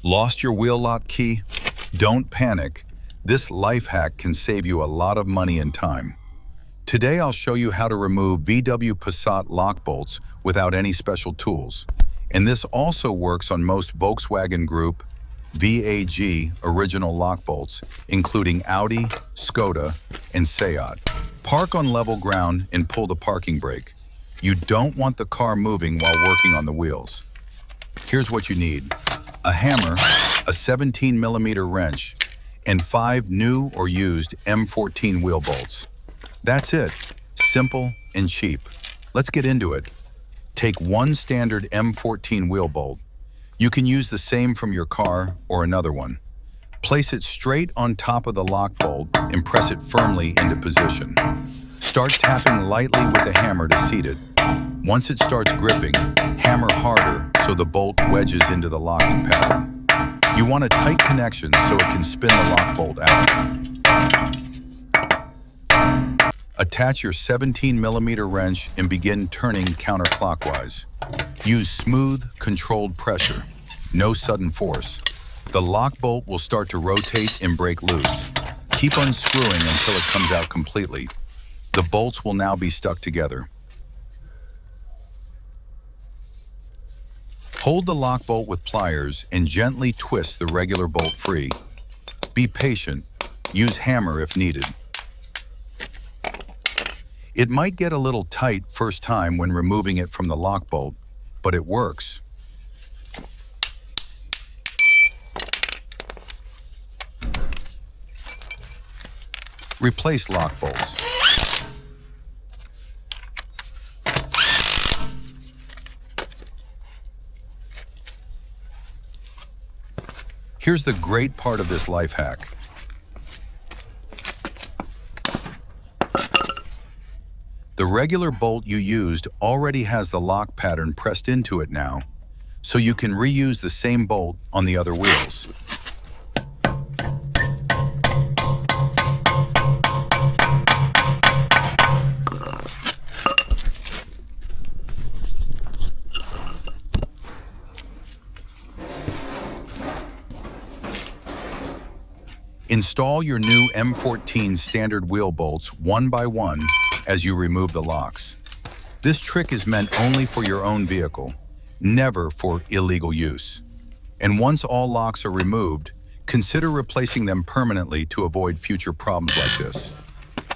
Lost your wheel lock key? Don't panic. This life hack can save you a lot of money and time. Today I'll show you how to remove VW Passat lock bolts without any special tools. And this also works on most Volkswagen Group VAG original lock bolts, including Audi, Skoda, and SEAT. Park on level ground and pull the parking brake. You don't want the car moving while working on the wheels. Here's what you need: a hammer, a 17mm wrench, and 5 new or used M14 wheel bolts. That's it. Simple and cheap. Let's get into it. Take one standard M14 wheel bolt. You can use the same from your car or another one. Place it straight on top of the lock bolt and press it firmly into position. Start tapping lightly with the hammer to seat it. Once it starts gripping, hammer harder so the bolt wedges into the locking pattern. You want a tight connection so it can spin the lock bolt out. Attach your 17mm wrench and begin turning counterclockwise. Use smooth, controlled pressure, no sudden force. The lock bolt will start to rotate and break loose. Keep unscrewing until it comes out completely. The bolts will now be stuck together. Hold the lock bolt with pliers and gently twist the regular bolt free. Be patient. Use hammer if needed. It might get a little tight first time when removing it from the lock bolt, but it works. Replace lock bolts. Here's the great part of this life hack. The regular bolt you used already has the lock pattern pressed into it now, so you can reuse the same bolt on the other wheels. Install your new M14 standard wheel bolts one by one as you remove the locks. This trick is meant only for your own vehicle, never for illegal use. And once all locks are removed, consider replacing them permanently to avoid future problems like this.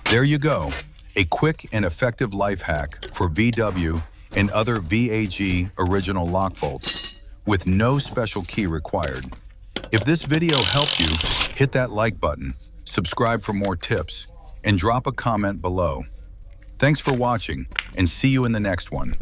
There you go, a quick and effective life hack for VW and other VAG original lock bolts with no special key required. If this video helped you, hit that like button, subscribe for more tips, and drop a comment below. Thanks for watching, and see you in the next one.